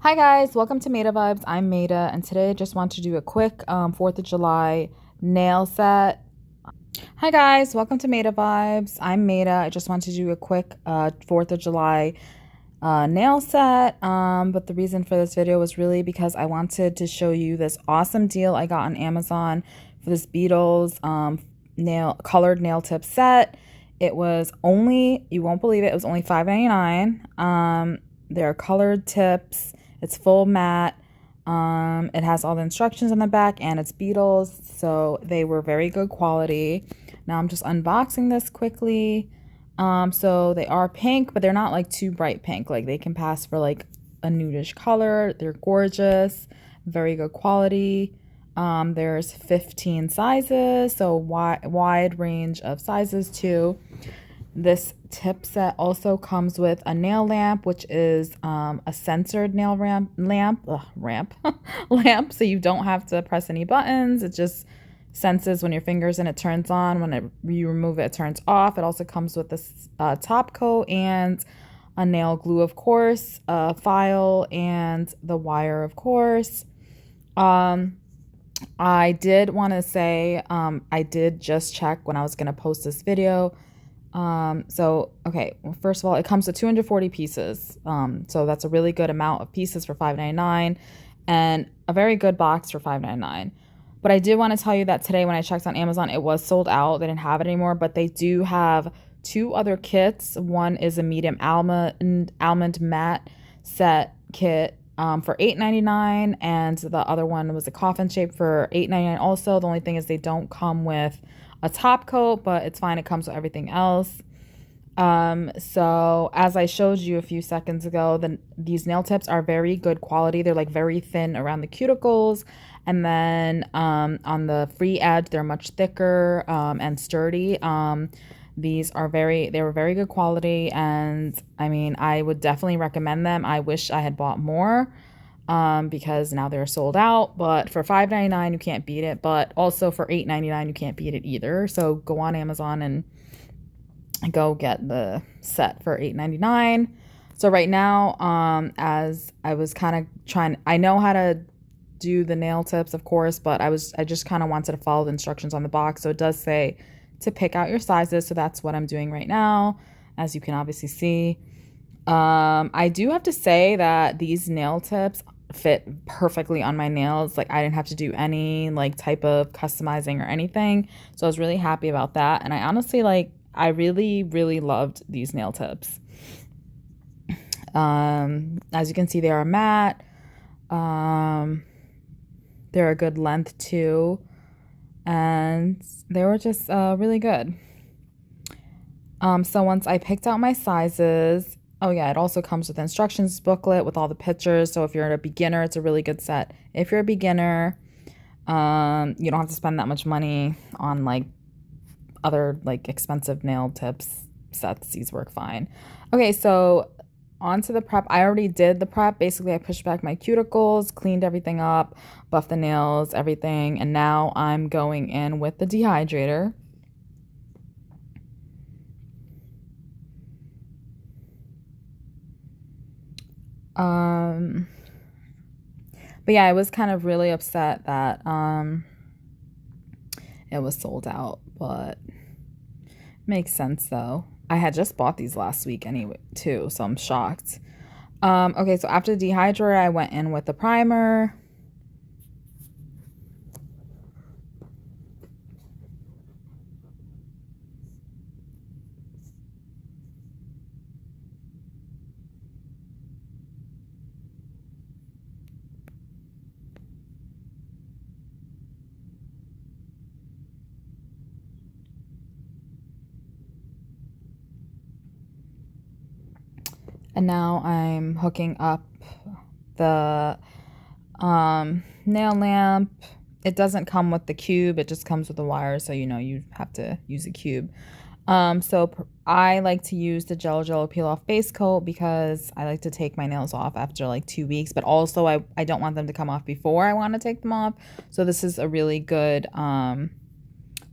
Hi guys, welcome to Maida Vibes. I'm Maida, and today I just want to do a quick 4th of July nail set. Hi guys, welcome to Maida Vibes. I'm Maida. I just want to do a quick 4th of July nail set. But the reason for this video was really because I wanted to show you this awesome deal I got on Amazon for this Beetles colored nail tip set. It was only, you won't believe it, it was only $5.99. They're colored tips. It's full matte. It has all the instructions on the back, and it's Beetles, so they were very good quality. Now I'm just unboxing this quickly. So they are pink, but they're not like too bright pink. Like they can pass for like a nudish color. They're gorgeous, very good quality. There's 15 sizes, so wide range of sizes too. This tip set also comes with a nail lamp, which is a sensored nail lamp, so you don't have to press any buttons. It just senses when your fingers and it turns on. When you remove it, it turns off. It also comes with this top coat and a nail glue, of course, a file, and the wire, of course. I did want to say I did just check when I was going to post this video. Okay, well, first of all, it comes with 240 pieces. So that's a really good amount of pieces for $5.99 and a very good box for $5.99. But I did want to tell you that today when I checked on Amazon, it was sold out. They didn't have it anymore, but they do have two other kits. One is a medium almond matte set kit for $8.99, and the other one was a coffin shape for $8.99 also. The only thing is they don't come with a top coat, but it's fine. It comes with everything else. So as I showed you a few seconds ago, these nail tips are very good quality. They're like very thin around the cuticles, and then on the free edge, they're much thicker and sturdy. They were very good quality, and I mean, I would definitely recommend them. I wish I had bought more because now they're sold out, but for $5.99 you can't beat it, but also for $8.99 you can't beat it either. So go on Amazon and go get the set for $8.99. So right now, as I was kind of I know how to do the nail tips, of course, but I just kind of wanted to follow the instructions on the box. So it does say to pick out your sizes, so that's what I'm doing right now, as you can obviously see. I do have to say that these nail tips fit perfectly on my nails. Like I didn't have to do any like type of customizing or anything, so I was really happy about that. And I really loved these nail tips. As you can see, they are matte. They're a good length too, and they were just really good. So once I picked out my sizes, oh yeah, it also comes with instructions booklet with all the pictures. So if you're a beginner, it's a really good set. If you're a beginner, you don't have to spend that much money on like other like expensive nail tips sets. These work fine. Okay, so on to the prep. I already did the prep. Basically, I pushed back my cuticles, cleaned everything up, buffed the nails, everything, and now I'm going in with the dehydrator. Um, but yeah, I was kind of really upset that it was sold out, but makes sense though. I had just bought these last week anyway too, so I'm shocked. Okay, so after the dehydrator, I went in with the primer. And now I'm hooking up the nail lamp. It doesn't come with the cube, it just comes with the wire, so you know you have to use a cube. I like to use the Jello peel off base coat because I like to take my nails off after like 2 weeks, but also I don't want them to come off before I want to take them off. So this is a really good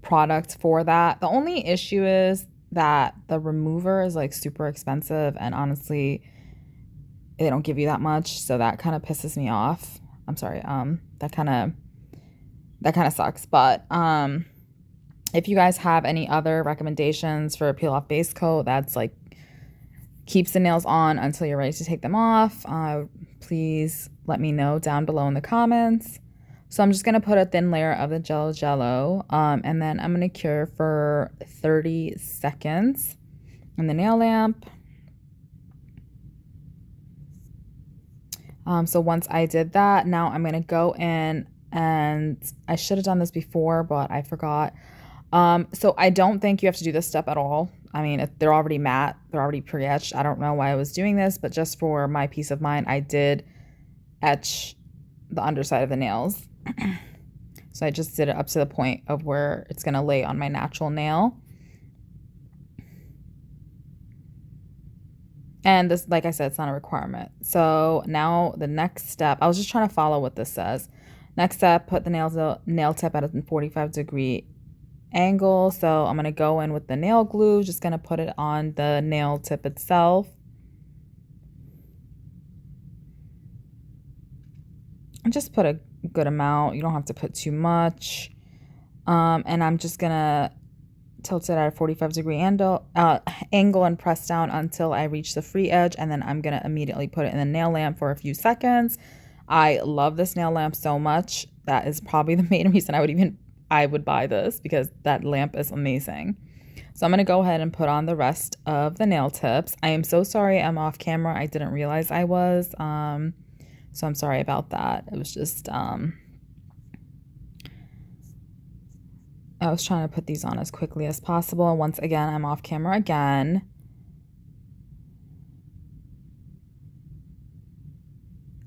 product for that. The only issue is that the remover is like super expensive, and honestly they don't give you that much, so that kind of pisses me off. I'm sorry. That kind of sucks. But if you guys have any other recommendations for a peel off base coat that's like keeps the nails on until you're ready to take them off, please let me know down below in the comments. So I'm just going to put a thin layer of the Jello, and then I'm going to cure for 30 seconds in the nail lamp. So once I did that, now I'm going to go in, and I should have done this before, but I forgot. So I don't think you have to do this step at all. I mean, they're already matte, they're already pre-etched. I don't know why I was doing this, but just for my peace of mind, I did etch the underside of the nails. So I just did it up to the point of where it's going to lay on my natural nail. And this, like I said, it's not a requirement. So now the next step, I was just trying to follow what this says. Next step, put the nail tip at a 45-degree angle. So I'm going to go in with the nail glue, just going to put it on the nail tip itself. And just put a good amount. You don't have to put too much. And I'm just going to tilt it at a 45-degree angle and press down until I reach the free edge, and then I'm going to immediately put it in the nail lamp for a few seconds. I love this nail lamp so much. That is probably the main reason I would buy this, because that lamp is amazing. So I'm going to go ahead and put on the rest of the nail tips. I am so sorry I'm off camera. I didn't realize I was. So I'm sorry about that. It was just I was trying to put these on as quickly as possible. Once again, I'm off camera again.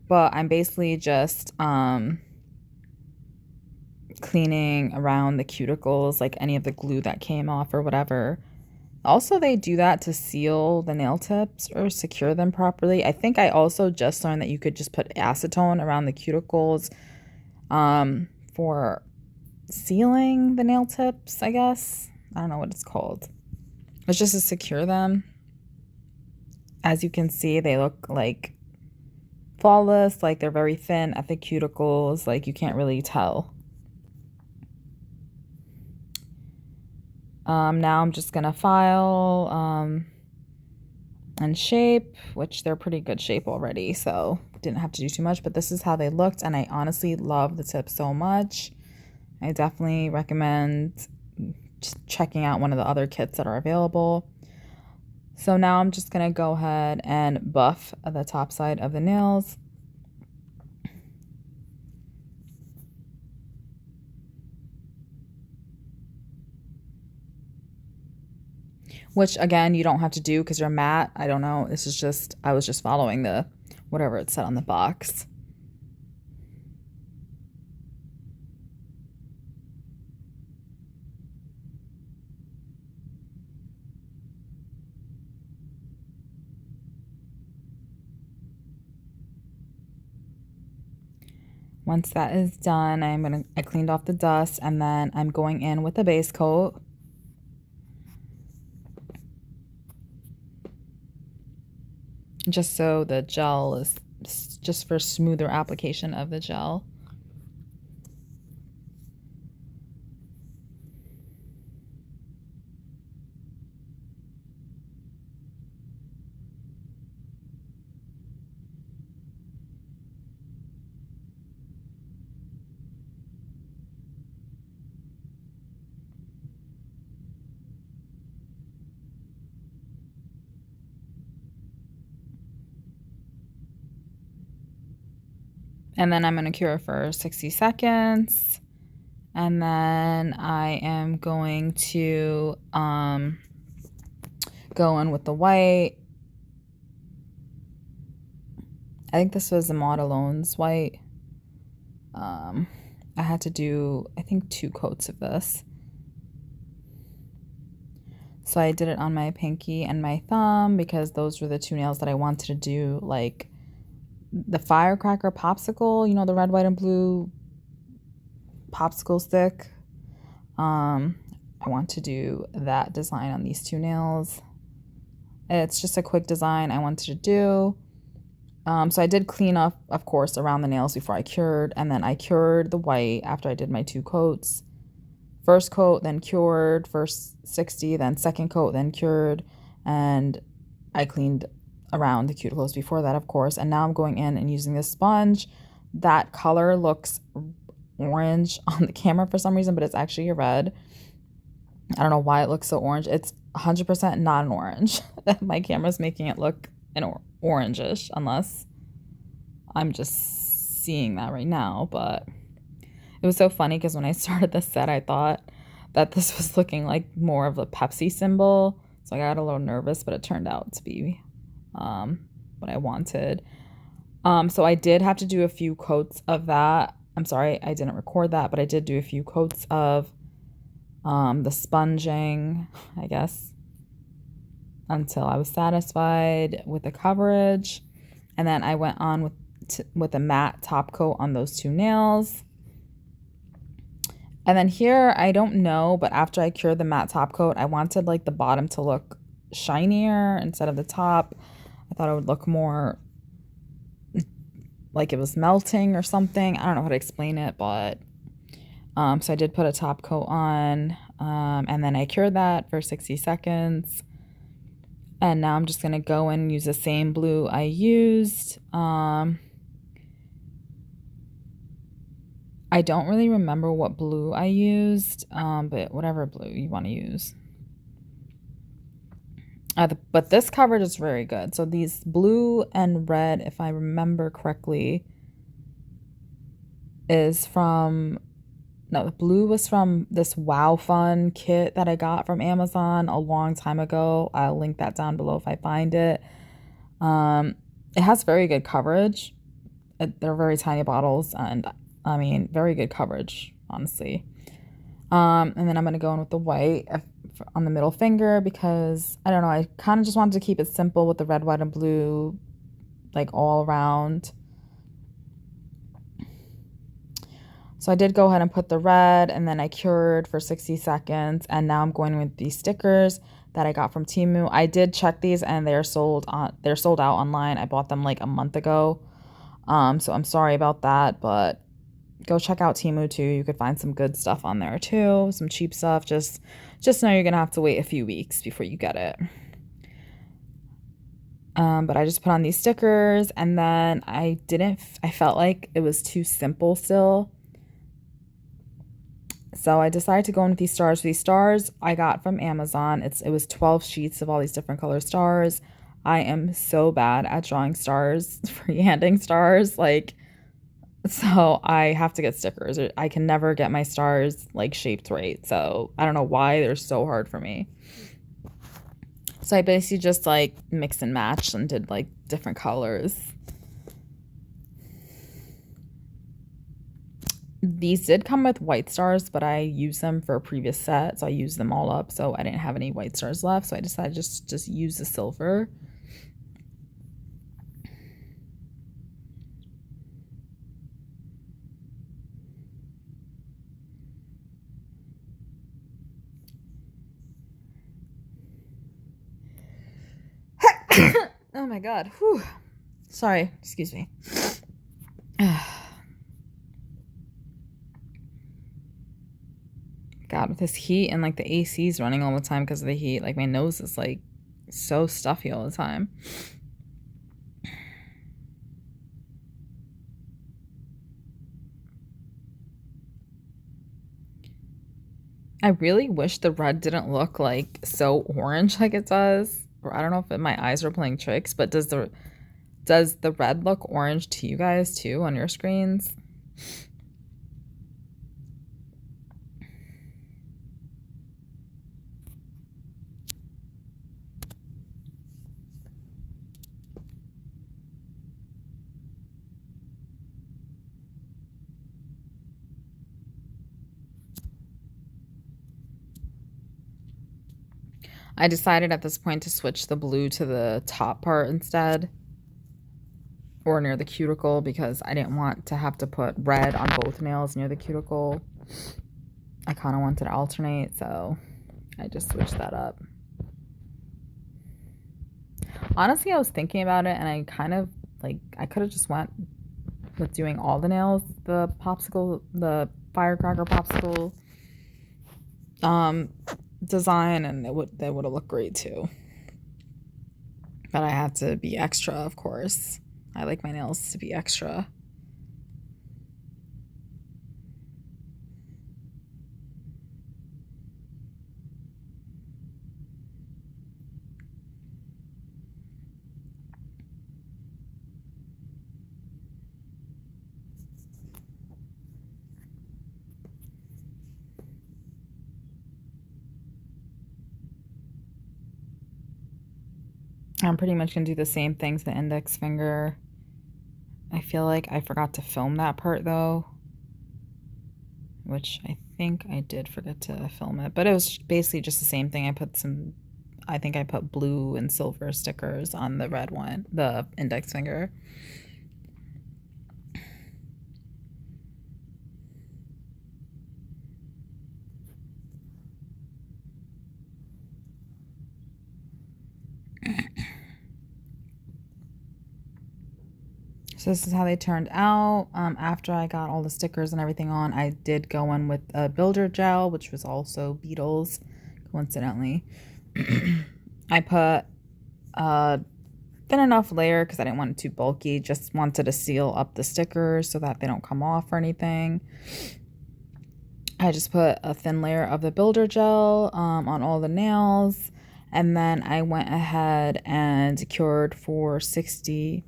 But I'm basically just cleaning around the cuticles, like any of the glue that came off or whatever. Also, they do that to seal the nail tips or secure them properly. I think I also just learned that you could just put acetone around the cuticles for sealing the nail tips, I guess. I don't know what it's called. It's just to secure them. As you can see, they look like flawless, like they're very thin at the cuticles, like you can't really tell. Now I'm just gonna file and shape, which they're pretty good shape already, so didn't have to do too much, but this is how they looked, and I honestly love the tips so much. I definitely recommend checking out one of the other kits that are available. So now I'm just going to go ahead and buff the top side of the nails. Which, again, you don't have to do because you're matte. I don't know. This is just, I was just following the whatever it said on the box. Once that is done, I cleaned off the dust, and then I'm going in with the base coat. Just so the gel is just for smoother application of the gel. And then I'm going to cure for 60 seconds. And then I am going to go in with the white. I think this was the Modelone's white. I had to do, I think, 2 coats of this. So I did it on my pinky and my thumb because those were the 2 nails that I wanted to do, like the firecracker popsicle, you know, the red, white, and blue popsicle stick. I want to do that design on these 2 nails. It's just a quick design I wanted to do. So I did clean up, of course, around the nails before I cured, and then I cured the white after I did my 2 coats. First coat, then cured, first 60, then second coat, then cured, and I cleaned around the cuticles before that, of course. And now I'm going in and using this sponge. That color looks orange on the camera for some reason, but it's actually a red. I don't know why it looks so orange. It's 100% not an orange. My camera's making it look an orangish, unless I'm just seeing that right now. But it was so funny because when I started this set, I thought that this was looking like more of a Pepsi symbol. So I got a little nervous, but it turned out to be what I wanted. So I did have to do a few coats of that. I'm sorry, I didn't record that, but I did do a few coats of the sponging, I guess, until I was satisfied with the coverage. And then I went on with a matte top coat on those 2 nails. And then here, I don't know, but after I cured the matte top coat, I wanted like the bottom to look shinier instead of the top. I thought it would look more like it was melting or something. I don't know how to explain it, but so I did put a top coat on, and then I cured that for 60 seconds. And now I'm just going to go and use the same blue I used. I don't really remember what blue I used, but whatever blue you want to use. But this coverage is very good. So these blue and red, if I remember correctly, is from... No, the blue was from this Wow Fun kit that I got from Amazon a long time ago. I'll link that down below if I find it. It has very good coverage. They're very tiny bottles, and I mean, very good coverage, honestly. And then I'm going to go in with the white on the middle finger because, I don't know, I kind of just wanted to keep it simple with the red, white, and blue, like all around. So I did go ahead and put the red, and then I cured for 60 seconds. And now I'm going with these stickers that I got from Temu. I did check these, and they're sold out online. I bought them like a month ago. So I'm sorry about that, but go check out Temu too. You could find some good stuff on there too, some cheap stuff. Just know you're gonna have to wait a few weeks before you get it. But I just put on these stickers, and then I felt like it was too simple still. So I decided to go in with these stars. These stars I got from Amazon. It was 12 sheets of all these different color stars. I am so bad at drawing stars, freehanding stars. So I have to get stickers. I can never get my stars like shaped right. So I don't know why they're so hard for me. So I basically just like mix and match and did like different colors. These did come with white stars, but I used them for a previous set, so I used them all up, so I didn't have any white stars left, so I decided just use the silver. Oh my god. Whew. Sorry, excuse me. God, with this heat and like the AC's running all the time because of the heat, like my nose is like so stuffy all the time. I really wish the red didn't look like so orange like it does. Or I don't know if my eyes are playing tricks, but does the red look orange to you guys too on your screens? I decided at this point to switch the blue to the top part instead, or near the cuticle, because I didn't want to have to put red on both nails near the cuticle. I kind of wanted to alternate, so I just switched that up. Honestly, I was thinking about it, and I kind of Like, I could have just went with doing all the nails, the popsicle, the firecracker popsicle um design, and they would have looked great too. But I had to be extra, of course. I like my nails to be extra. I'm pretty much gonna do the same thing to the index finger. I feel like I forgot to film that part though, which I think I did forget to film it, but it was basically just the same thing. I think I put blue and silver stickers on the red one, the index finger. So this is how they turned out. After I got all the stickers and everything on, I did go in with a builder gel, which was also Beetles, coincidentally. I put a thin enough layer because I didn't want it too bulky. Just wanted to seal up the stickers so that they don't come off or anything. I just put a thin layer of the builder gel on all the nails. And then I went ahead and cured for 60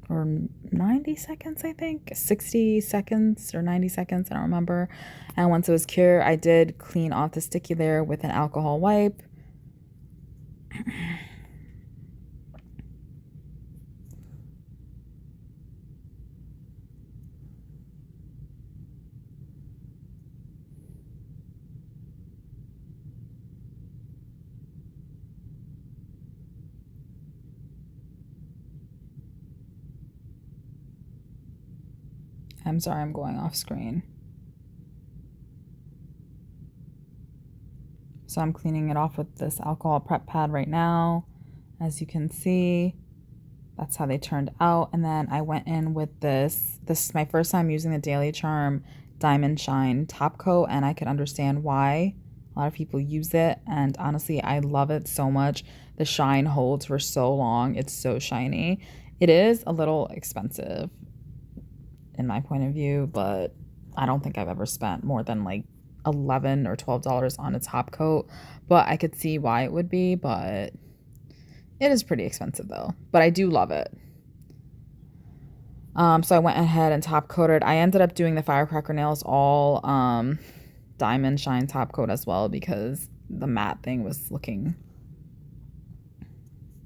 or 90 seconds, I think. 60 seconds or 90 seconds, I don't remember. And once it was cured, I did clean off the sticky layer with an alcohol wipe. I'm sorry, I'm going off screen. So I'm cleaning it off with this alcohol prep pad right now. As you can see, that's how they turned out. And then I went in with this. This is my first time using the Daily Charm Diamond Shine top coat, and I could understand why a lot of people use it. And honestly, I love it so much. The shine holds for so long. It's so shiny. It is a little expensive in my point of view, but I don't think I've ever spent more than like $11 or $12 on a top coat. But I could see why it would be, but it is pretty expensive though. But I do love it. So I went ahead and top coated. I ended up doing the firecracker nails all diamond shine top coat as well because the matte thing was looking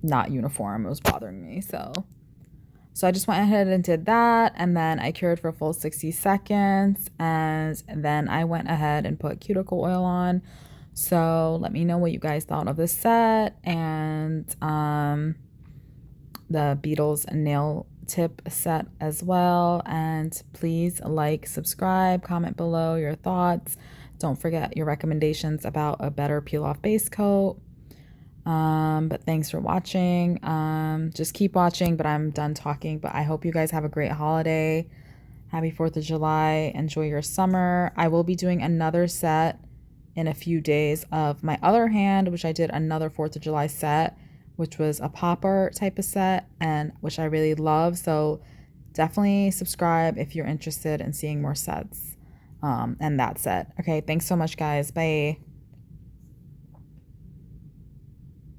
not uniform. It was bothering me. So I just went ahead and did that, and then I cured for a full 60 seconds, and then I went ahead and put cuticle oil on. So let me know what you guys thought of this set and the Beetles nail tip set as well. And please like, subscribe, comment below your thoughts. Don't forget your recommendations about a better peel-off base coat. But thanks for watching. Just keep watching, but I'm done talking. But I hope you guys have a great holiday. Happy 4th of July. Enjoy your summer. I will be doing another set in a few days of my other hand, which I did another 4th of July set, which was a popper type of set, and which I really love. So definitely subscribe if you're interested in seeing more sets and that set. Okay, thanks so much, guys. Bye.